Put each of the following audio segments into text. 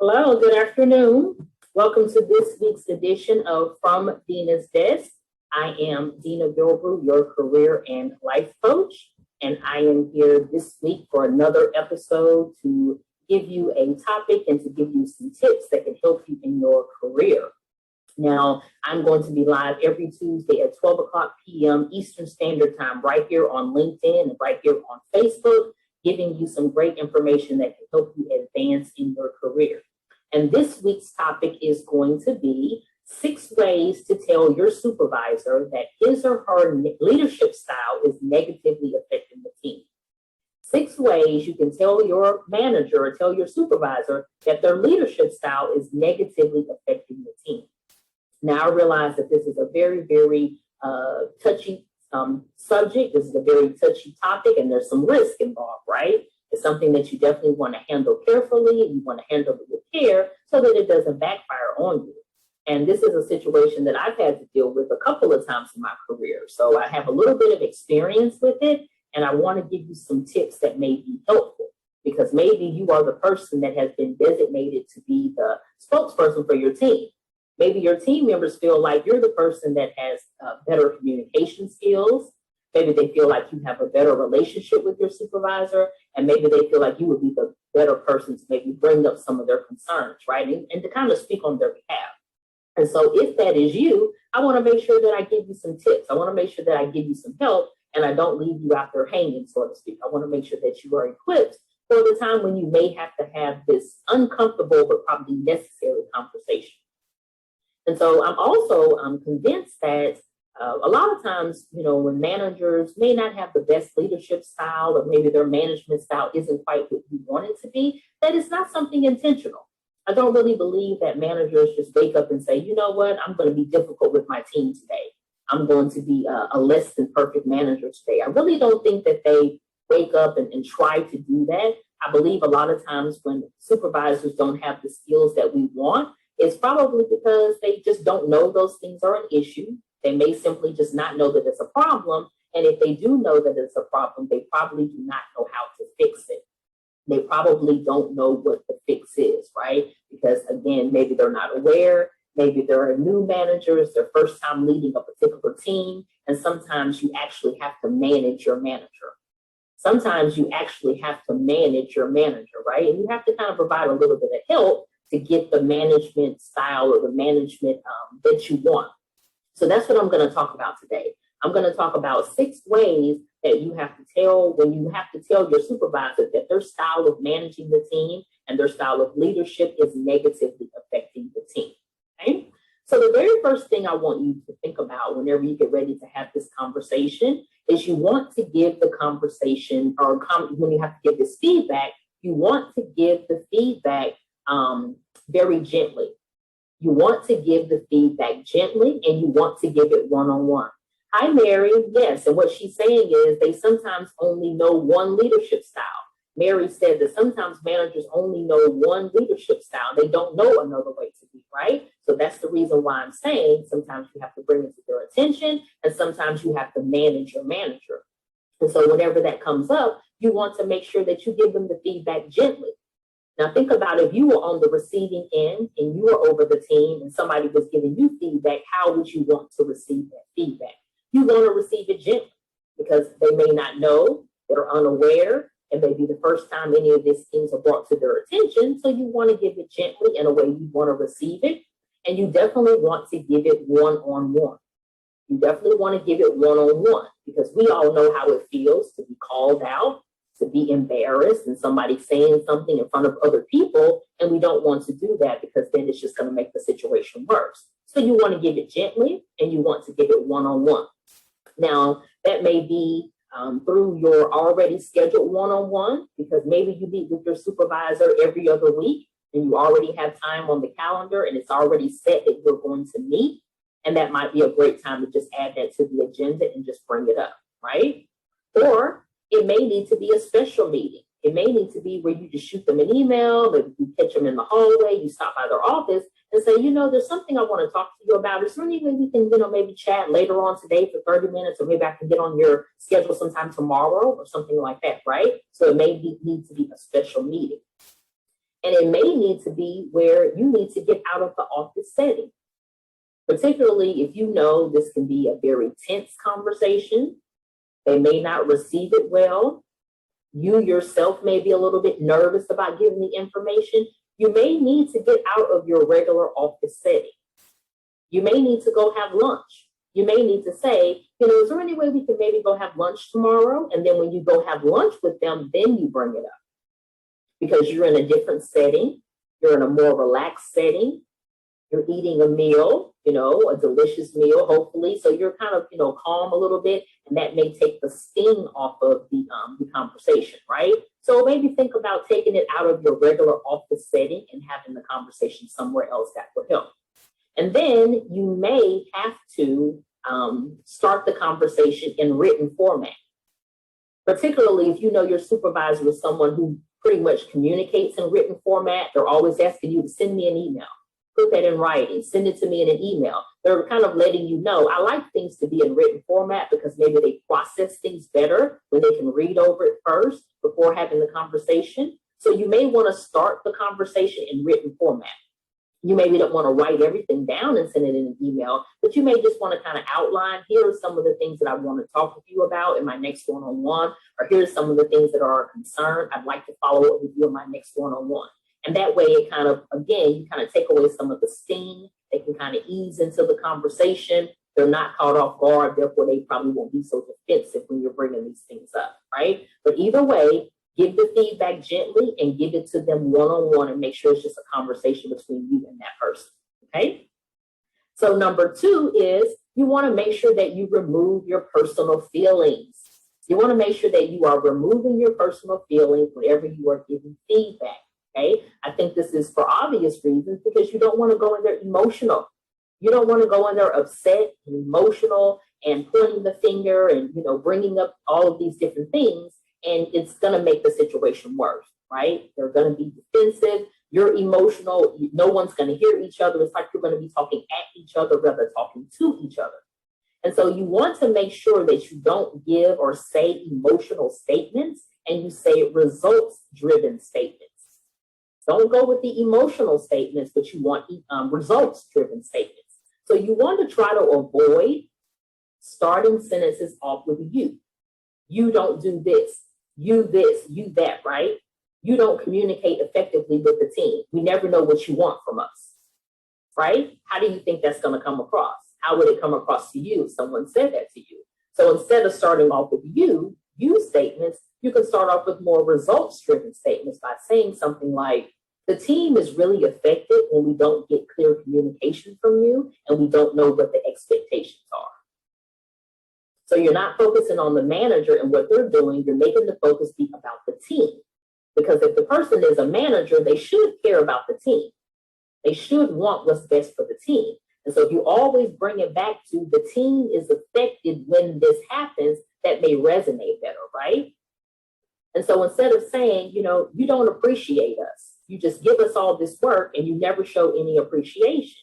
Hello, good afternoon. Welcome to this week's edition of From Dina's Desk. I am Dina Bilbrew, your career and life coach, and I am here this week for another episode to give you a topic and to give you some tips that can help you in your career. Now, I'm going to be live every Tuesday at 12 o'clock p.m. Eastern Standard Time right here on LinkedIn and right here on Facebook, giving you some great information that can help you advance in your career. And this week's topic is going to be 6 ways to tell your supervisor that his or her leadership style is negatively affecting the team. 6 ways you can tell your manager or tell your supervisor that their leadership style is negatively affecting the team. Now, I realize that this is a very, very touchy subject. This is a very touchy topic, and there's some risk involved, right? It's something that you definitely want to handle carefully, and you want to handle it with care so that it doesn't backfire on you. And this is a situation that I've had to deal with a couple of times in my career. So I have a little bit of experience with it, and I want to give you some tips that may be helpful, because maybe you are the person that has been designated to be the spokesperson for your team. Maybe your team members feel like you're the person that has better communication skills. Maybe they feel like you have a better relationship with your supervisor, and maybe they feel like you would be the better person to maybe bring up some of their concerns, right? And to kind of speak on their behalf. And so if that is you, I want to make sure that I give you some tips. I want to make sure that I give you some help, and I don't leave you out there hanging, so to speak. I want to make sure that you are equipped for the time when you may have to have this uncomfortable but probably necessary conversation. And so I'm also convinced that a lot of times, when managers may not have the best leadership style, or maybe their management style isn't quite what you want it to be, that it's not something intentional. I don't really believe that managers just wake up and say, you know what, I'm going to be difficult with my team today. I'm going to be a less than perfect manager today. I really don't think that they wake up and try to do that. I believe a lot of times when supervisors don't have the skills that we want, it's probably because they just don't know those things are an issue. They may simply just not know that it's a problem. And if they do know that it's a problem, they probably do not know how to fix it. They probably don't know what the fix is, right? Because again, maybe they're not aware. Maybe they're new managers, their first time leading a particular team. And sometimes you actually have to manage your manager. Sometimes you actually have to manage your manager, right? And you have to kind of provide a little bit of help to get the management style or the management that you want. So that's what I'm going to talk about today. I'm going to talk about 6 ways that you have to tell when you have to tell your supervisor that their style of managing the team and their style of leadership is negatively affecting the team. Okay? So the very first thing I want you to think about whenever you get ready to have this conversation is you want to give the conversation, or when you have to give this feedback, you want to give the feedback very gently. You want to give the feedback gently, and you want to give it one-on-one. Hi, Mary. Yes, and what she's saying is they sometimes only know one leadership style. Mary said that sometimes managers only know one leadership style. They don't know another way to be, right? So that's the reason why I'm saying sometimes you have to bring it to their attention, and sometimes you have to manage your manager. And so whenever that comes up, you want to make sure that you give them the feedback gently. Now, think about if you were on the receiving end and you were over the team and somebody was giving you feedback, how would you want to receive that feedback? You want to receive it gently because they may not know, they're unaware, and maybe the first time any of these things are brought to their attention. So you want to give it gently in a way you want to receive it. And you definitely want to give it one-on-one. You definitely want to give it one-on-one because we all know how it feels to be called out, to be embarrassed and somebody saying something in front of other people, and we don't want to do that because then it's just going to make the situation worse. So you want to give it gently and you want to give it one-on-one. Now, that may be through your already scheduled one-on-one, because maybe you meet with your supervisor every other week and you already have time on the calendar and it's already set that you're going to meet. And that might be a great time to just add that to the agenda and just bring it up, right? Or it may need to be a special meeting. It may need to be where you just shoot them an email, maybe you catch them in the hallway, you stop by their office and say, there's something I want to talk to you about. Is there any way we can, maybe chat later on today for 30 minutes, or maybe I can get on your schedule sometime tomorrow or something like that, right? So it may need to be a special meeting. And it may need to be where you need to get out of the office setting, particularly if you know this can be a very tense conversation. They may not receive it well. You yourself may be a little bit nervous about giving the information. You may need to get out of your regular office setting. You may need to go have lunch. You may need to say, is there any way we can maybe go have lunch tomorrow? And then when you go have lunch with them, then you bring it up. Because you're in a different setting. You're in a more relaxed setting. You're eating a meal, a delicious meal, hopefully. So you're kind of, calm a little bit, and that may take the sting off of the conversation, right? So maybe think about taking it out of your regular office setting and having the conversation somewhere else that would help. And then you may have to start the conversation in written format, particularly if you know your supervisor is someone who pretty much communicates in written format. They're always asking you to send me an email. Put that in writing, send it to me in an email. They're kind of letting you know, I like things to be in written format because maybe they process things better when they can read over it first before having the conversation. So you may want to start the conversation in written format. You maybe don't want to write everything down and send it in an email, but you may just want to kind of outline, here are some of the things that I want to talk with you about in my next one-on-one, or here's some of the things that are a concern I'd like to follow up with you in my next one-on-one. And that way it kind of, again, you kind of take away some of the sting. They can kind of ease into the conversation. They're not caught off guard. Therefore, they probably won't be so defensive when you're bringing these things up, right? But either way, give the feedback gently and give it to them one-on-one and make sure it's just a conversation between you and that person, okay? So number 2 is you want to make sure that you remove your personal feelings. You want to make sure that you are removing your personal feelings whenever you are giving feedback. Okay, I think this is for obvious reasons because you don't want to go in there emotional. You don't want to go in there upset and emotional and pointing the finger and, bringing up all of these different things. And it's going to make the situation worse, right? They're going to be defensive. You're emotional. No one's going to hear each other. It's like you're going to be talking at each other rather than talking to each other. And so you want to make sure that you don't give or say emotional statements and you say results-driven statements. Don't go with the emotional statements, but you want results-driven statements. So you want to try to avoid starting sentences off with you. You don't do this, you that, right? You don't communicate effectively with the team. We never know what you want from us, right? How do you think that's going to come across? How would it come across to you if someone said that to you? So instead of starting off with you statements, you can start off with more results-driven statements by saying something like, the team is really affected when we don't get clear communication from you and we don't know what the expectations are. So you're not focusing on the manager and what they're doing, you're making the focus be about the team. Because if the person is a manager, they should care about the team. They should want what's best for the team. And so if you always bring it back to the team is affected when this happens, that may resonate better, right? And so instead of saying, you don't appreciate us, you just give us all this work and you never show any appreciation.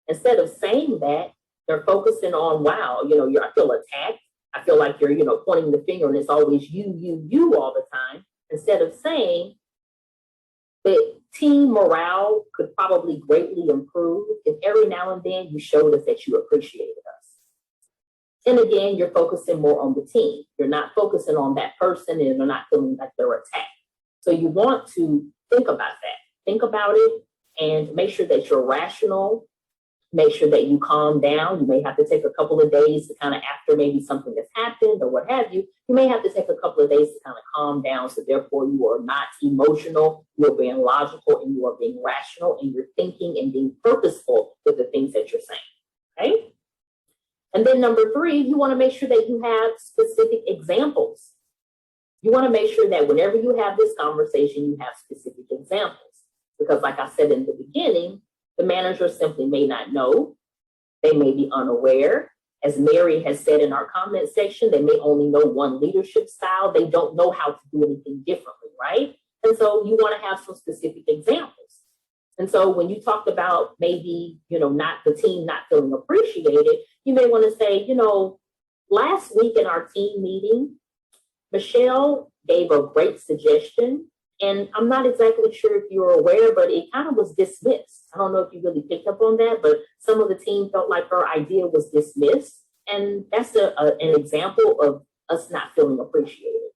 Instead of saying that, they're focusing on, wow, I feel attacked. I feel like you're, pointing the finger and it's always you all the time. Instead of saying that team morale could probably greatly improve if every now and then you showed us that you appreciated us. And again, you're focusing more on the team. You're not focusing on that person and they're not feeling like they're attacked. So you want to think about that. Think about it and make sure that you're rational. Make sure that you calm down. You may have to take a couple of days to kind of, after maybe something has happened or what have you, you may have to take a couple of days to kind of calm down. So therefore you are not emotional, you're being logical and you are being rational and you're thinking and being purposeful with the things that you're saying, okay? And then number 3, you want to make sure that you have specific examples. You want to make sure that whenever you have this conversation, you have specific examples. Because like I said in the beginning, the manager simply may not know. They may be unaware. As Mary has said in our comment section, they may only know one leadership style. They don't know how to do anything differently, right? And so you want to have some specific examples. And so when you talked about maybe, not the team not feeling appreciated, you may want to say, last week in our team meeting, Michelle gave a great suggestion And I'm not exactly sure if you're aware, but it kind of was dismissed. I don't know if you really picked up on that, but some of the team felt like her idea was dismissed. And that's an example of us not feeling appreciated,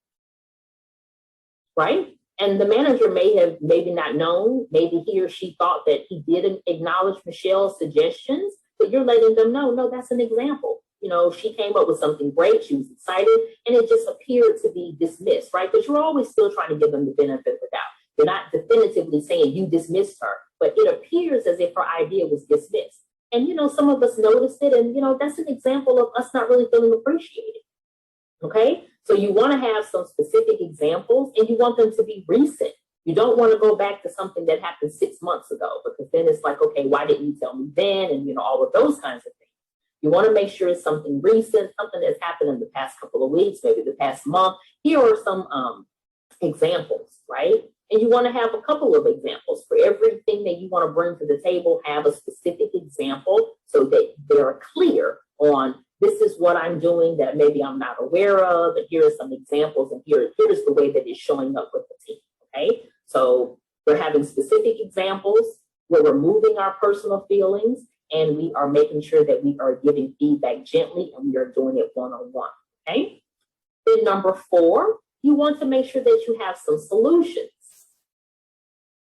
right? And the manager may have maybe not known, maybe he or she thought that he didn't acknowledge Michelle's suggestions, but you're letting them know, no, that's an example. You know, she came up with something great, she was excited, and it just appeared to be dismissed, right? But you're always still trying to give them the benefit of the doubt. You're not definitively saying you dismissed her, but it appears as if her idea was dismissed. And, you know, some of us noticed it, and, you know, that's an example of us not really feeling appreciated. Okay? So you want to have some specific examples, and you want them to be recent. You don't want to go back to something that happened 6 months ago, because then it's like, okay, why didn't you tell me then? And, you know, all of those kinds of things. You want to make sure it's something recent, something that's happened in the past couple of weeks, maybe the past month. Here are some examples, right? And you want to have a couple of examples. For everything that you want to bring to the table, have a specific example so that they're clear on this is what I'm doing that maybe I'm not aware of, and here are some examples, and here's the way that it's showing up with the team, okay? So we're having specific examples, we're removing our personal feelings, and we are making sure that we are giving feedback gently, and we are doing it one-on-one, okay? Then number 4, you want to make sure that you have some solutions.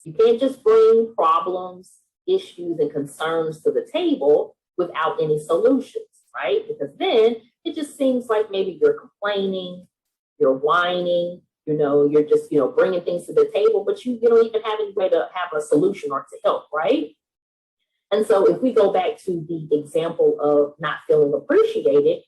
You can't just bring problems, issues, and concerns to the table without any solutions, right? Because then it just seems like maybe you're complaining, you're whining, you know, you're just, you know, bringing things to the table, but you don't even have any way to have a solution or to help, right? And so if we go back to the example of not feeling appreciated,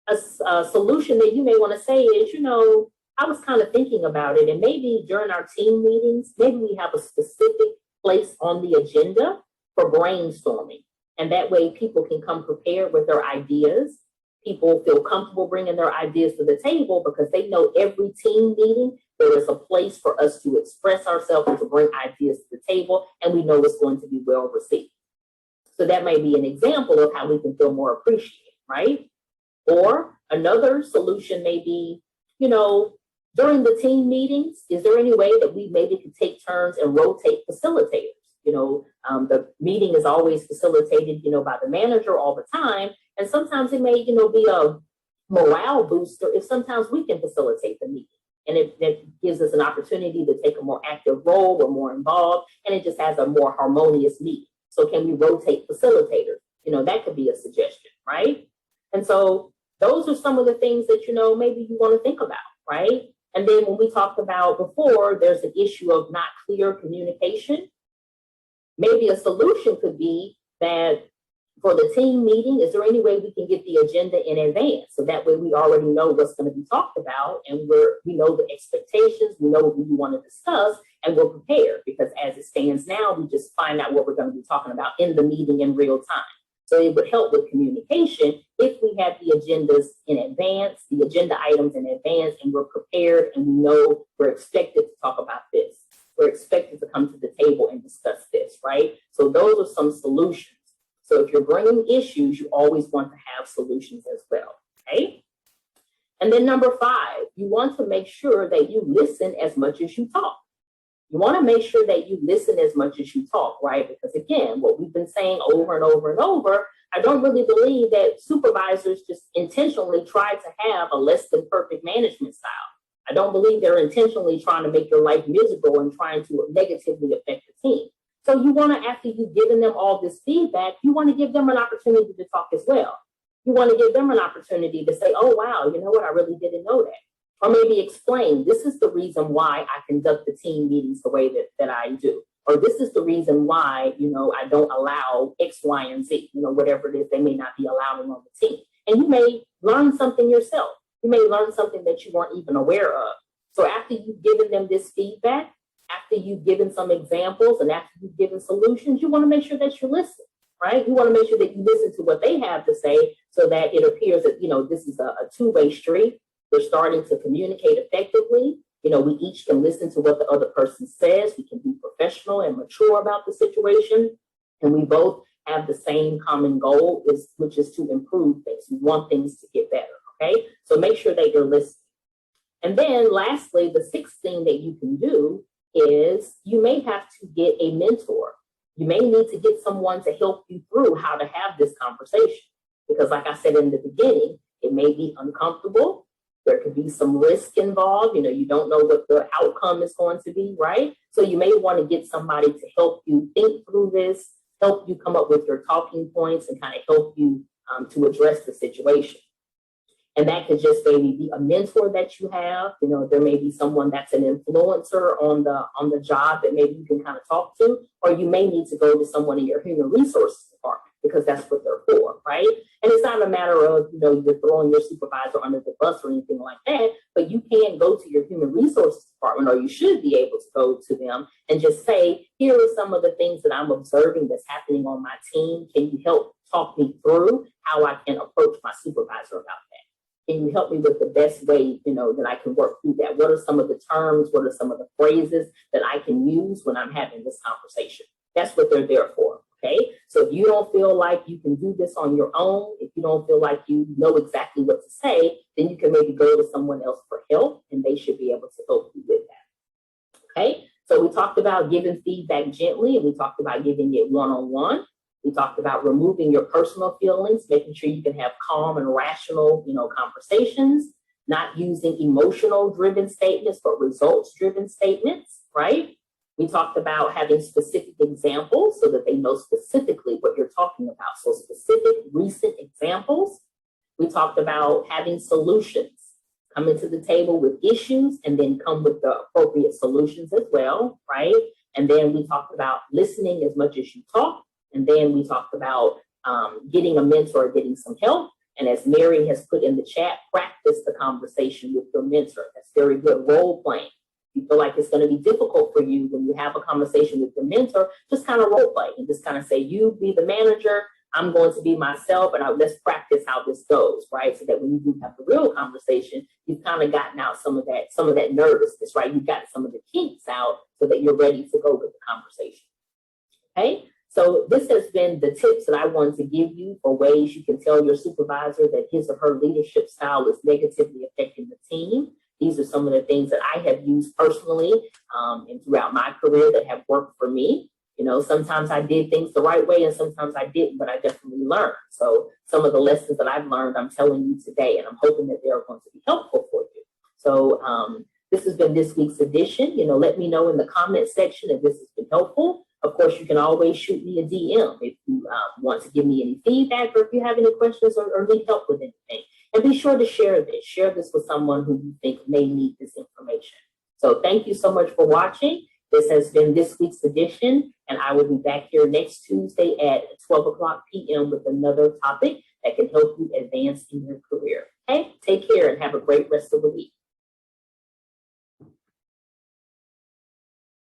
a solution that you may want to say is, you know, I was kind of thinking about it, and maybe during our team meetings, maybe we have a specific place on the agenda for brainstorming. And that way people can come prepared with their ideas. People feel comfortable bringing their ideas to the table because they know every team meeting, there is a place for us to express ourselves and to bring ideas to the table, and we know it's going to be well received. So that may be an example of how we can feel more appreciated, right? Or another solution may be, you know, during the team meetings, is there any way that we maybe could take turns and rotate facilitators? You know, the meeting is always facilitated, you know, by the manager all the time. And sometimes it may, you know, be a morale booster if sometimes we can facilitate the meeting. And it gives us an opportunity to take a more active role, we're more involved, and it just has a more harmonious meeting. So can we rotate facilitators? You know, that could be a suggestion, right? And so those are some of the things that, you know, maybe you want to think about, right? And then when we talked about before, there's an issue of not clear communication. Maybe a solution could be that for the team meeting, is there any way we can get the agenda in advance? So that way we already know what's going to be talked about, and we know the expectations, we know what we want to discuss, and we're prepared, because as it stands now, we just find out what we're going to be talking about in the meeting in real time. So it would help with communication if we have the agendas in advance, the agenda items in advance, and we're prepared and we know we're expected to talk about this. We're expected to come to the table and discuss this, right? So those are some solutions. So if you're bringing issues, you always want to have solutions as well, okay? And then number 5, you want to make sure that you listen as much as you talk. You want to make sure that you listen as much as you talk, right? Because again, what we've been saying over and over and over, I don't really believe that supervisors just intentionally try to have a less than perfect management style. I don't believe they're intentionally trying to make your life miserable and trying to negatively affect the team. So you want to, after you've given them all this feedback, you want to give them an opportunity to talk as well. You want to give them an opportunity to say, oh, wow, you know what? I really didn't know that. Or maybe explain, this is the reason why I conduct the team meetings the way that I do. Or this is the reason why, you know, I don't allow X, Y, and Z, you know, whatever it is they may not be allowing on the team. And you may learn something yourself. You may learn something that you weren't even aware of. So after you've given them this feedback, after you've given some examples, and after you've given solutions, you want to make sure that you listen, right? You want to make sure that you listen to what they have to say so that it appears that, you know, this is a two-way street. We're starting to communicate effectively. You know, we each can listen to what the other person says. We can be professional and mature about the situation. And we both have the same common goal, which is to improve things. We want things to get better, okay? So make sure that you're listening. And then lastly, the 6th thing that you can do is you may have to get a mentor. You may need to get someone to help you through how to have this conversation. Because like I said in the beginning, it may be uncomfortable. There could be some risk involved. You don't know what the outcome is going to be, right? So you may want to get somebody to help you think through this, help you come up with your talking points, and kind of help you to address the situation. And that could just maybe be a mentor that you have. There may be someone that's an influencer on the job that maybe you can kind of talk to, or you may need to go to someone in your human resources department because that's what they're for, right? And it's not a matter of, you're throwing your supervisor under the bus or anything like that, but you can go to your human resources department, or you should be able to go to them and just say, here are some of the things that I'm observing that's happening on my team. Can you help talk me through how I can approach my supervisor about that? Can you help me with the best way, that I can work through that? What are some of the terms? What are some of the phrases that I can use when I'm having this conversation? That's what they're there for, okay? So if you don't feel like you can do this on your own, if you don't feel like you know exactly what to say, then you can maybe go to someone else for help, and they should be able to help you with that, okay? So we talked about giving feedback gently, and we talked about giving it one-on-one. We talked about removing your personal feelings, making sure you can have calm and rational, conversations, not using emotional-driven statements, but results-driven statements, right? We talked about having specific examples so that they know specifically what you're talking about. So specific, recent examples. We talked about having solutions, coming to the table with issues and then come with the appropriate solutions as well, right? And then we talked about listening as much as you talk. And then we talked about getting a mentor, getting some help. And as Mary has put in the chat, practice the conversation with your mentor. That's very good role playing. If you feel like it's going to be difficult for you when you have a conversation with your mentor, just kind of role play and just kind of say, you be the manager, I'm going to be myself, and let's practice how this goes, right? So that when you do have the real conversation, you've kind of gotten out some of that nervousness, right? You've got some of the kinks out so that you're ready to go with the conversation, okay? So this has been the tips that I wanted to give you for ways you can tell your supervisor that his or her leadership style is negatively affecting the team. These are some of the things that I have used personally and throughout my career that have worked for me. Sometimes I did things the right way and sometimes I didn't, but I definitely learned. So some of the lessons that I've learned, I'm telling you today, and I'm hoping that they're going to be helpful for you. So this has been this week's edition. Let me know in the comment section if this has been helpful. Of course, you can always shoot me a DM if you want to give me any feedback or if you have any questions or need help with anything. And be sure to share this. Share this with someone who you think may need this information. So thank you so much for watching. This has been this week's edition, and I will be back here next Tuesday at 12 p.m. with another topic that can help you advance in your career. Okay, take care and have a great rest of the week.